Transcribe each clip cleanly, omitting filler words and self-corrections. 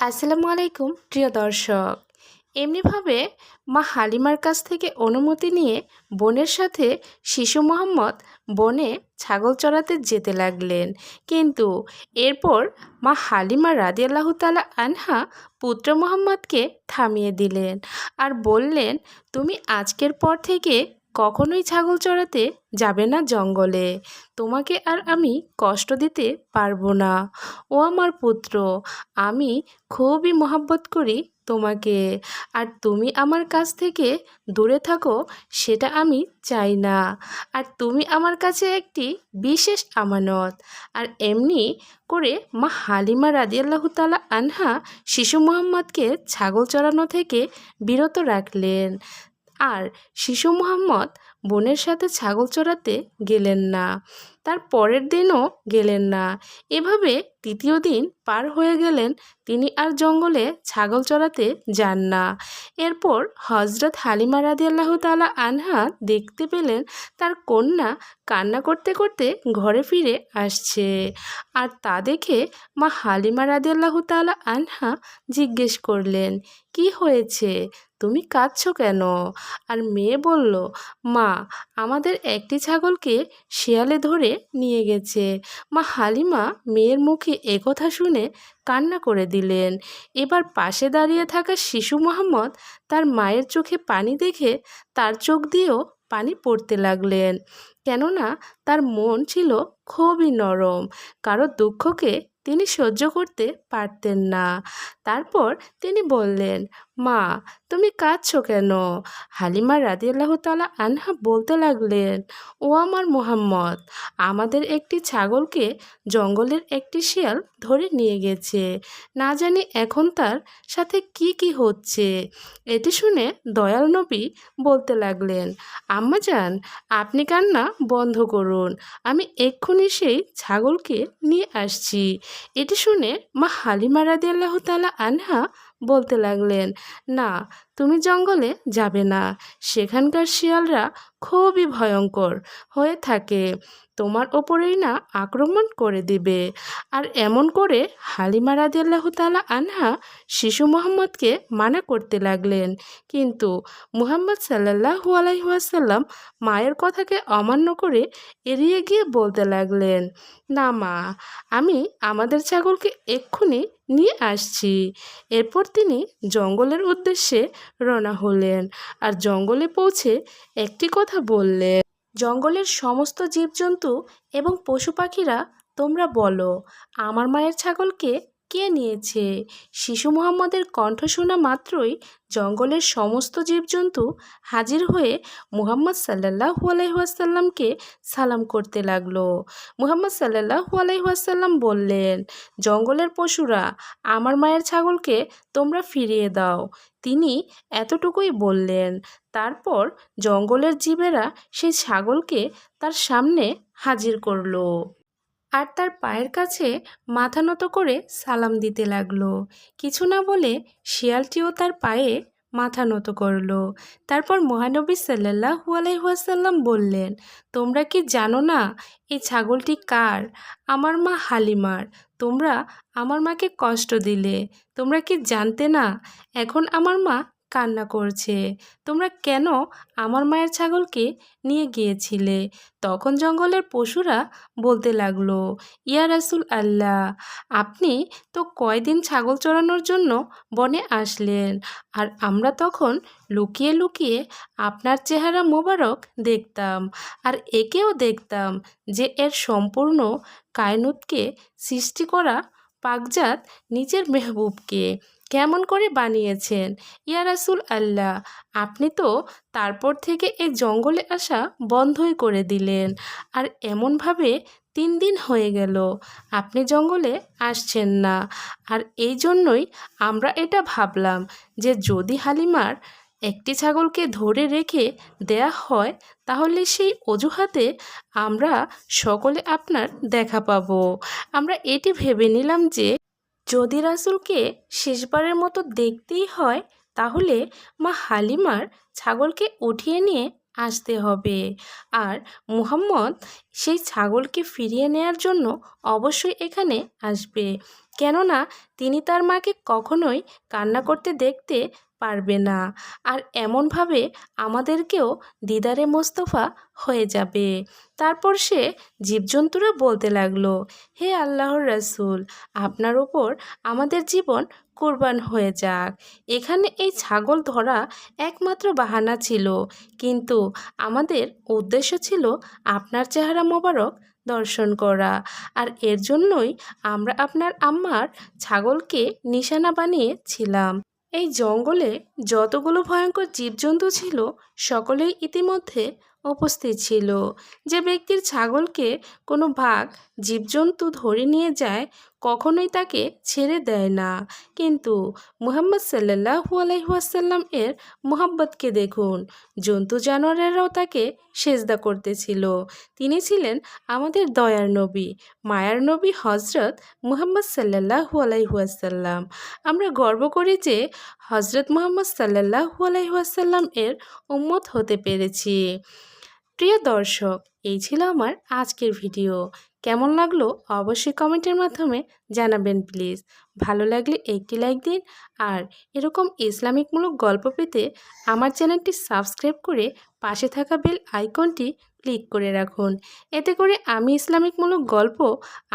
আসসালামু আলাইকুম প্রিয় দর্শক। এমনিভাবে মা হালিমার কাছ থেকে অনুমতি নিয়ে বোনের সাথে শিশু মোহাম্মদ বনে ছাগল চরাতে যেতে লাগলেন। কিন্তু এরপর মা হালিমা রাদিয়াল্লাহু তাআলা আনহা পুত্র মোহাম্মদকে থামিয়ে দিলেন আর বললেন, তুমি আজকের পর থেকে কখনোই ছাগল চরাতে যাবে না জঙ্গলে। তোমাকে আর আমি কষ্ট দিতে পারবো না। ও আমার পুত্র, আমি খুবই মহব্বত করি তোমাকে, আর তুমি আমার কাছ থেকে দূরে থাকো সেটা আমি চাই না। আর তুমি আমার কাছে একটি বিশেষ আমানত। আর এমনি করে মা হালিমা রাদিয়াল্লাহু তাআলা আনহা শিশু মোহাম্মদকে ছাগল চরানো থেকে বিরত রাখলেন। আর শিশু মোহাম্মদ বোনের সাথে ছাগল চরাতে গেলেন না, তার পরের দিনও গেলেন না। এভাবে তৃতীয় দিন পার হয়ে গেলেন, তিনি আর জঙ্গলে ছাগল চরাতে যান না। এরপর হজরত হালিমা রাদিয়াল্লাহু তাআলা আনহা দেখতে পেলেন তার কন্যা কান্না করতে করতে ঘরে ফিরে আসছে। আর তা দেখে মা হালিমা রাদিয়াল্লাহু তাআলা আনহা জিজ্ঞেস করলেন, কি হয়েছে, তুমি কাঁদছো কেন? আর মেয়ে বলল, মা, আমাদের একটি ছাগলকে শিয়ালে ধরে নিয়ে গেছে। মা হালিমা মেয়ের মুখে একথা শুনে কান্না করে দিলেন। এবার পাশে দাঁড়িয়ে থাকা শিশু মোহাম্মদ তার মায়ের চোখে পানি দেখে তার চোখ দিয়েও পানি পড়তে লাগলেন, কেননা তার মন ছিল খুবই নরম, কারো দুঃখকে তিনি সহ্য করতে পারতেন না। তারপর তিনি বললেন, মা, তুমি কাঁদছো কেন? হালিমা রাদিয়াল্লাহু তাআলা আনহা বলতে লাগলেন, ও আমার মোহাম্মদ, আমাদের একটি ছাগলকে জঙ্গলের একটি শিয়াল ধরে নিয়ে গেছে। না জানি এখন তার সাথে কি কি হচ্ছে। এটি শুনে দয়াল নবী বলতে লাগলেন, আম্মাজান, আপনি কান্না বন্ধ করুন, আমি এক্ষুনি সেই ছাগলকে নিয়ে আসছি। এটি শুনে মা হালিমা রাদিয়াল্লাহু তাআলা আনহা বলতে লাগলেন, না, তুমি জঙ্গলে যাবে না, সেখানকার শিয়ালরা খুবই ভয়ঙ্কর হয়ে থাকে, তোমার ওপরেই না আক্রমণ করে দিবে। আর এমন করে হালিমা রাদিয়াল্লাহু তাআলা আনহা শিশু মোহাম্মদকে মানা করতে লাগলেন। কিন্তু মুহাম্মদ সাল্লাল্লাহু আলাইহি ওয়াসাল্লাম মায়ের কথাকে অমান্য করে এড়িয়ে গিয়ে বলতে লাগলেন, না মা, আমি আমাদের ছাগলকে এক্ষুনি নিয়ে আসছি। এরপর তিনি জঙ্গলের উদ্দেশ্যে রওনা হলেন। আর জঙ্গলে পৌঁছে একটি কথা বললেন, জঙ্গলের সমস্ত জীবজন্তু এবং পশু পাখিরা, তোমরা বলো, আমার মায়ের ছাগলকে কে নিয়েছে? শিশু মোহাম্মদের কণ্ঠ শোনা মাত্রই জঙ্গলের সমস্ত জীবজন্তু হাজির হয়ে মুহাম্মদ সাল্লাল্লাহু আলাইহি ওয়াসাল্লামকে সালাম করতে লাগলো। মুহাম্মদ সাল্লাল্লাহু আলাইহি ওয়াসাল্লাম বললেন, জঙ্গলের পশুরা, আমার মায়ের ছাগলকে তোমরা ফিরিয়ে দাও। তিনি এতটুকুই বললেন। তারপর জঙ্গলের জীবেরা সেই ছাগলকে তার সামনে হাজির করলো আর তার পায়ের কাছে মাথা নত করে সালাম দিতে লাগলো। কিছু না বলে শিয়ালটিও তার পায়ে মাথা নত করলো। তারপর মহানবী সাল্লাল্লাহু আলাইহি ওয়াসাল্লাম বললেন, তোমরা কি জানো না এই ছাগলটি কার? আমার মা হালিমার। তোমরা আমার মাকে কষ্ট দিলে। তোমরা কি জানতে না এখন আমার মা কান্না করছে? তোমরা কেন আমার মায়ের ছাগলকে নিয়ে গিয়েছিলে? তখন জঙ্গলের পশুরা বলতে লাগলো, ইয়া রাসূল আল্লাহ, আপনি তো কয়দিন ছাগল চরানোর জন্য বনে আসলেন, আর আমরা তখন লুকিয়ে লুকিয়ে আপনার চেহারা মোবারক দেখতাম, আর একেও দেখতাম যে এর সম্পূর্ণ কায়নুতকে সৃষ্টি করা পাকজাত নিজের মেহবুবকে কেমন করে বানিয়েছেন। ইয়া রাসূল আল্লাহ, আপনি তো তারপর থেকে এই জঙ্গলে আসা বন্ধই করে দিলেন, আর এমনভাবে 3 দিন হয়ে গেল আপনি জঙ্গলে আসছেন না। আর এই জন্যই আমরা এটা ভাবলাম যে যদি হালিমার একটি ছাগলকে ধরে রেখে দেয়া হয়, তাহলে সেই অজুহাতে আমরা সকলে আপনার দেখা পাবো। আমরা এটি ভেবে নিলাম যে যদি রাসূলকে শেষবারের মতো দেখতেই হয়, তাহলে মা হালিমার ছাগলকে উঠিয়ে নিয়ে আসতে হবে। আর মুহাম্মদ সেই ছাগলকে ফিরিয়ে নেয়ার জন্য অবশ্যই এখানে আসবে, কেননা তিনি তার মাকে কখনোই কান্না করতে দেখতে পারবে না। আর এমনভাবে আমাদেরকেও দিদারে মোস্তফা হয়ে যাবে। তারপর সে জীবজন্তুরা বলতে লাগলো, হে আল্লাহর রাসূল, আপনার ওপর আমাদের জীবন কুরবান হয়ে যাক। এখানে এই ছাগল ধরা একমাত্র বাহানা ছিল, কিন্তু আমাদের উদ্দেশ্য ছিল আপনার চেহারা মোবারক দর্শন করা। আর এর জন্যই আমরা আপনার আম্মার ছাগলকে নিশানা বানিয়েছিলাম। এই জঙ্গলে যতগুলো ভয়ঙ্কর জীবজন্তু ছিল সকলেই ইতিমধ্যে উপস্থিত ছিল। যে ব্যক্তির ছাগলকে কোনো বাঘ জীবজন্তু ধরে নিয়ে যায় কখনোই তাকে ছেড়ে দেয় না। কিন্তু মুহাম্মদ সাল্লাল্লাহু আলাইহি ওয়াসাল্লাম এর মুহাব্বতকে দেখুন, জন্তু জানোয়ারেরাও তাকে সেজদা করতেছিল। তিনি ছিলেন আমাদের দয়ার নবী, মায়ার নবী হজরত মুহাম্মদ সাল্লাল্লাহু আলাইহি ওয়াসাল্লাম। আমরা গর্ব করি যে হজরত মুহাম্মদ সাল্লাল্লাহু আলাইহি ওয়াসাল্লাম এর উম্মত হতে পেরেছি। প্রিয় দর্শক, এই ছিল আমার আজকের ভিডিও। কেমন লাগলো অবশ্যই কমেন্টের মাধ্যমে জানাবেন প্লিজ। ভালো লাগলে একটি লাইক দিন, আর এরকম ইসলামিকমূলক গল্প পেতে আমার চ্যানেলটি সাবস্ক্রাইব করে পাশে থাকা বেল আইকনটি ক্লিক করে রাখুন। এতে করে আমি ইসলামিকমূলক গল্প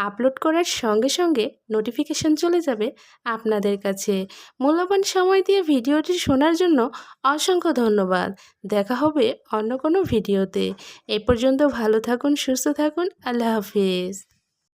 আপলোড করার সঙ্গে সঙ্গে নোটিফিকেশন চলে যাবে আপনাদের কাছে। মূল্যবান সময় দিয়ে ভিডিওটি শোনার জন্য অসংখ্য ধন্যবাদ। দেখা হবে অন্য কোনো ভিডিওতে। এ পর্যন্ত ভালো থাকুন, সুস্থ থাকুন। আল্লাহ হাফিজ।